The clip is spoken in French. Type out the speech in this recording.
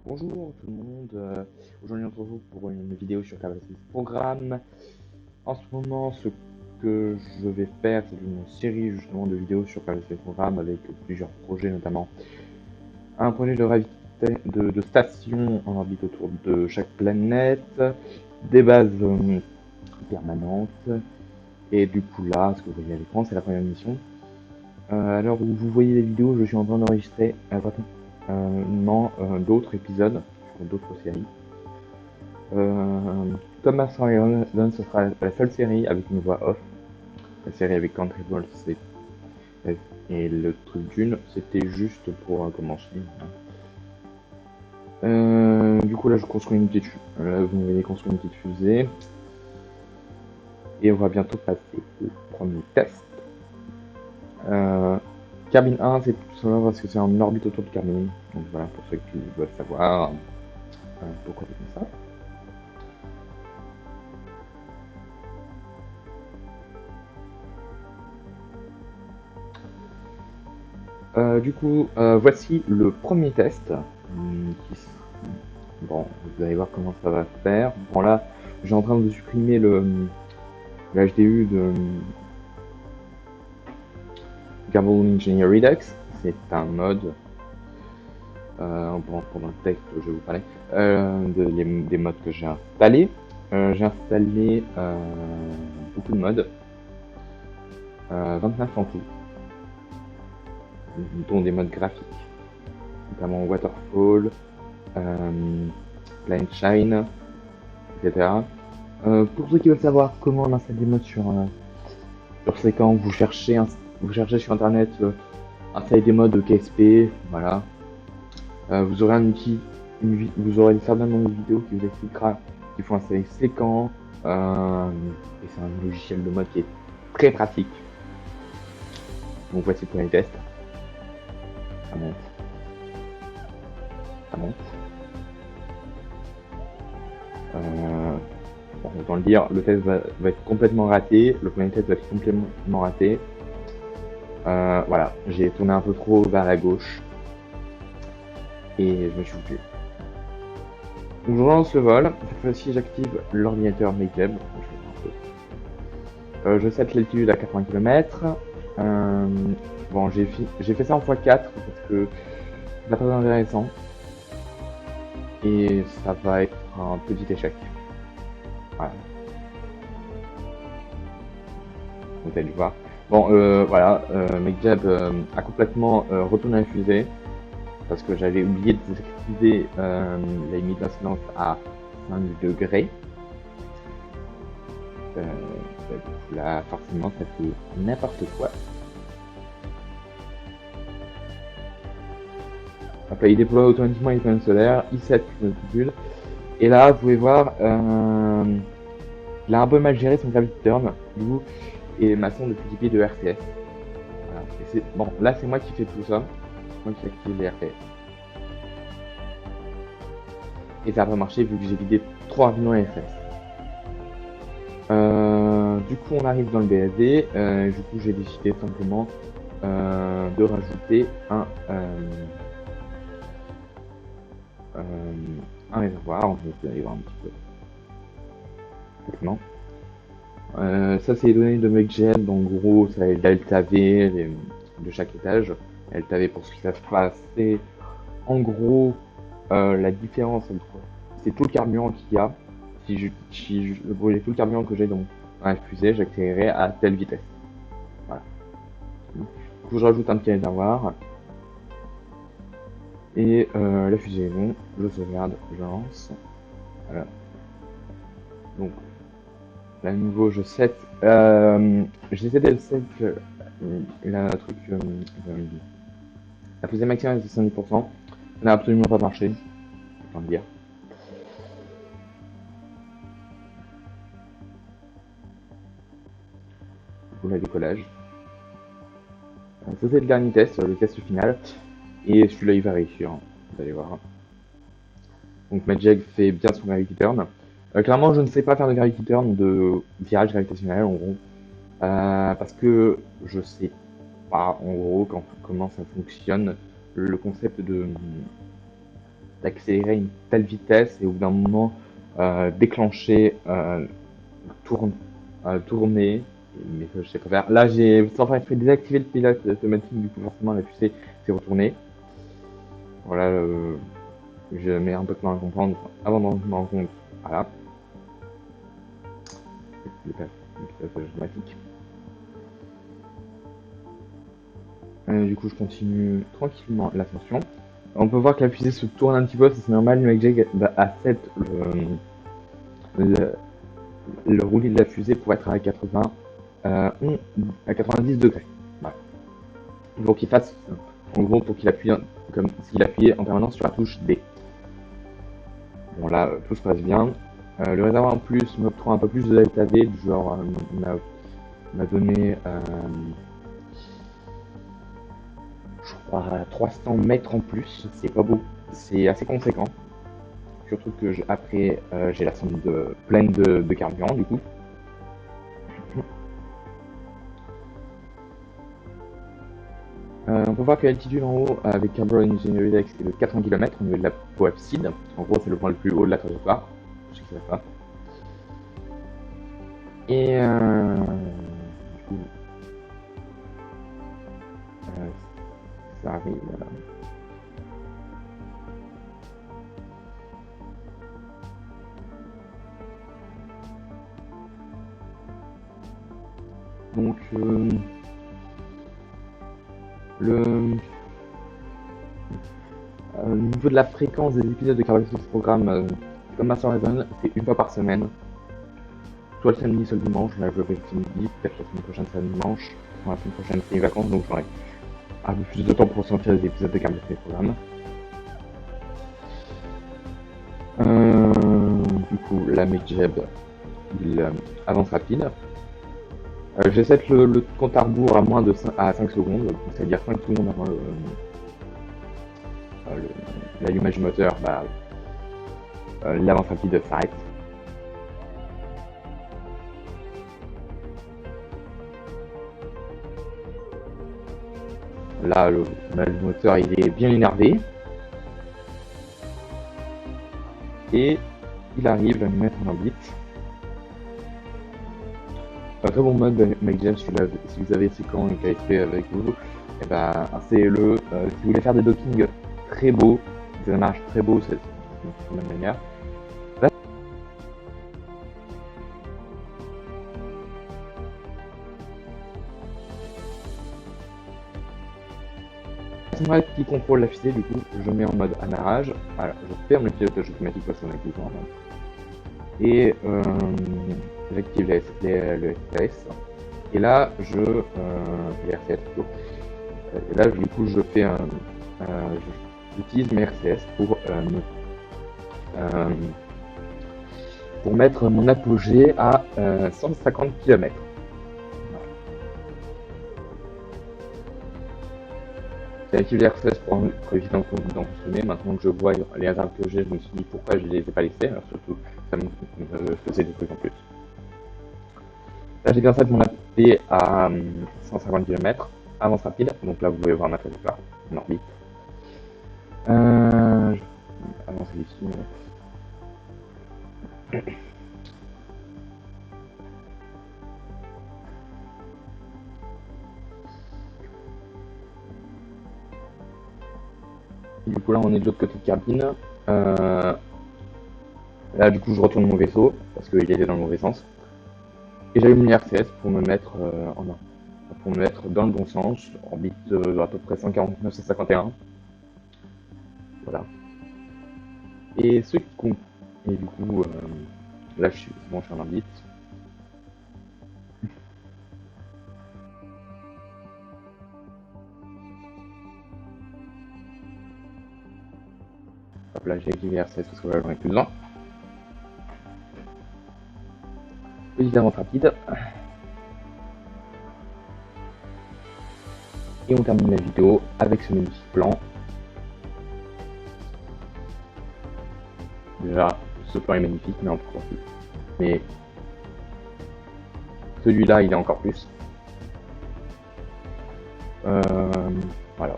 Bonjour tout le monde, aujourd'hui on se retrouve pour une vidéo sur Cabal Programme. En ce moment, ce que je vais faire, c'est une série justement de vidéos sur Cabal Programme avec plusieurs projets, notamment un projet de station en orbite autour de chaque planète, des bases permanentes, et du coup là, ce que vous voyez à l'écran, c'est la première mission. À l'heure où vous voyez les vidéos, je suis en train d'enregistrer d'autres épisodes sur d'autres séries. Thomas Ryan, ce sera la seule série avec une voix off. La série avec Country Balls et le truc d'une, c'était juste pour commencer. Du coup là je construis une petite là vous voyez construire une petite fusée. Et on va bientôt passer au premier test. Carbine 1, c'est tout simplement parce que c'est en orbite autour de Carbine. Donc voilà, pour ceux qui veulent savoir pourquoi c'est comme ça. Du coup, voici le premier test. Bon, vous allez voir comment ça va se faire. Bon là, j'ai en train de supprimer le HDU de Gable Engineer Redux. C'est un mode. Pendant le texte, je vais vous parler des modes que j'ai installés. J'ai installé beaucoup de modes, 29 en tout, dont des modes graphiques, notamment Waterfall, Plain Shine, etc. Pour ceux qui veulent savoir comment on installe des modes sur Séquent, vous cherchez sur internet installer des modes KSP, voilà. Vous aurez un outil, vous aurez certainement une vidéo qui vous expliquera qu'il faut installer Séquent, et c'est un logiciel de mode qui est très pratique. Donc voici pour les tests. Ça monte. Ça monte. Bon, autant le dire, le test va être complètement raté. Le premier test va être complètement raté. Voilà, j'ai tourné un peu trop vers la gauche. Et je me suis foutu. Donc je relance le vol. Cette fois-ci, j'active l'ordinateur MakeJeb. Je set l'altitude à 80 km. Bon, j'ai fait ça en x4 parce que c'est pas très intéressant. Et ça va être un petit échec. Voilà. Vous allez voir. Bon, voilà, MakeJeb a complètement retourné la fusée parce que j'avais oublié de désactiver la limite d'incidence à 5 degrés. Là, forcément, ça fait n'importe quoi. Enfin, il déploie automatiquement les panneaux solaires, il set une altitude. Et là, vous pouvez voir, il a un peu mal géré son gravity turn, du coup, et ma sonde de PTP de RTS. Voilà. Bon, là, c'est moi qui fais tout ça. C'est moi qui active les RTS. Et ça n'a pas marché vu que j'ai vidé trop rapidement les RTS. Du coup, on arrive dans le BSD. Du coup, j'ai décidé simplement de rajouter un réservoir. On va aller voir un petit peu. Maintenant. Ça, c'est les données de MakeJeb. En gros, ça est delta V de chaque étage. Delta V, pour ce qui ça se passe, c'est en gros la différence entre. C'est tout le carburant qu'il y a. Si je brûlais tout le carburant que j'ai dans la fusée, j'accélérerais à telle vitesse. Voilà. Du coup, je rajoute un petit réservoir. Et la fusée est bon. Je sauvegarde, je lance. Voilà. Donc, là, à nouveau, je set. J'essaie de set la fusée maximale est de 70%. Ça n'a absolument pas marché. Faut le dire. Pour le décollage. Ça, c'est le dernier test, le test final. Et celui-là, il va réussir. Vous allez voir. Donc, Magic fait bien son gravity turn. Clairement, je ne sais pas faire de gravity turn, de virage gravitationnel, en gros. Parce que je sais pas, en gros, comment ça fonctionne, le concept d'accélérer à une telle vitesse et au bout d'un moment déclencher, tourner, mais je sais pas faire. Là, j'ai sans faire exprès désactivé le pilote automatique, du coup forcément la fusée s'est retournée. Voilà, je mets un peu de temps à comprendre avant de me rendre compte. Voilà. Le pilotage automatique. Du coup, je continue tranquillement l'ascension. On peut voir que la fusée se tourne un petit peu, c'est normal, le McJag a 7 le roulis de la fusée pour être à 80, à 90 degrés. Voilà. Pour qu'il fasse, en gros, pour qu'il appuie comme s'il appuyait en permanence sur la touche D. Bon là, tout se passe bien. Le réservoir en plus m'octroie un peu plus de delta V, du genre m'a donné, je crois, 300 mètres en plus. C'est pas beau, c'est assez conséquent. Surtout que après, j'ai la sonde pleine de carburant du coup. On peut voir que l'altitude en haut avec Carbureau Engineering Index est de 400 km au niveau de la Poapside. En gros, c'est le point le plus haut de la trajectoire, pour ceux qui savent pas. Et du coup, ça arrive là. Donc, au niveau de la fréquence des épisodes de Carbureau Six Programme, comme Master Raven, c'est une fois par semaine. Soit le samedi, soit le dimanche. Là, je le fais le samedi, peut-être la semaine prochaine, c'est le dimanche. Enfin, la semaine prochaine, c'est les vacances, donc j'aurai un peu plus de temps pour sortir des épisodes de Carbureau Six Programme. Du coup, la McJeb, il avance rapide. Je set le compte à rebours à moins de 5 secondes, c'est-à-dire 5 secondes avant l'allumage du moteur, l'avance rapide s'arrête. Là, le moteur il est bien énervé. Et il arrive à nous mettre en orbite. Un très bon mode McJeb, si vous avez Séquent et KSP avec vous, et essayez-le. Si vous voulez faire des dockings très beaux, des démarrages très beaux, c'est de la même manière. C'est moi qui contrôle la fusée, du coup, je mets en mode amarrage. Voilà, je ferme le pilotage automatique parce qu'on active normalement. Et j'active le FPS. Et là, les RCS plutôt. Et là, du coup, je fais j'utilise mes RCS pour mettre mon apogée à 150 km. J'active les RCS pour éviter d'en consommer. Maintenant que je vois les hasards que j'ai, je me suis dit pourquoi je ne les ai pas laissés. Alors surtout, ça me faisait des trucs en plus. Là, j'ai bien fait mon AP à 150 km, avance rapide. Donc là, vous pouvez voir ma trajectoire en orbite. Avance ici. Du coup, là, on est de l'autre côté de cabine. Là, du coup, je retourne mon vaisseau parce qu'il était dans le mauvais sens. Et j'allume les RCS pour me mettre dans le bon sens, orbite à peu près 149-151. Voilà. Et ce qui compte. Et du coup, là, je suis en orbite. Hop là, j'ai activé RCS parce que là, j'en ai plus besoin. Petite avance rapide. Et on termine la vidéo avec ce magnifique plan. Déjà, ce plan est magnifique, mais encore plus. Mais celui-là, il est encore plus. Voilà.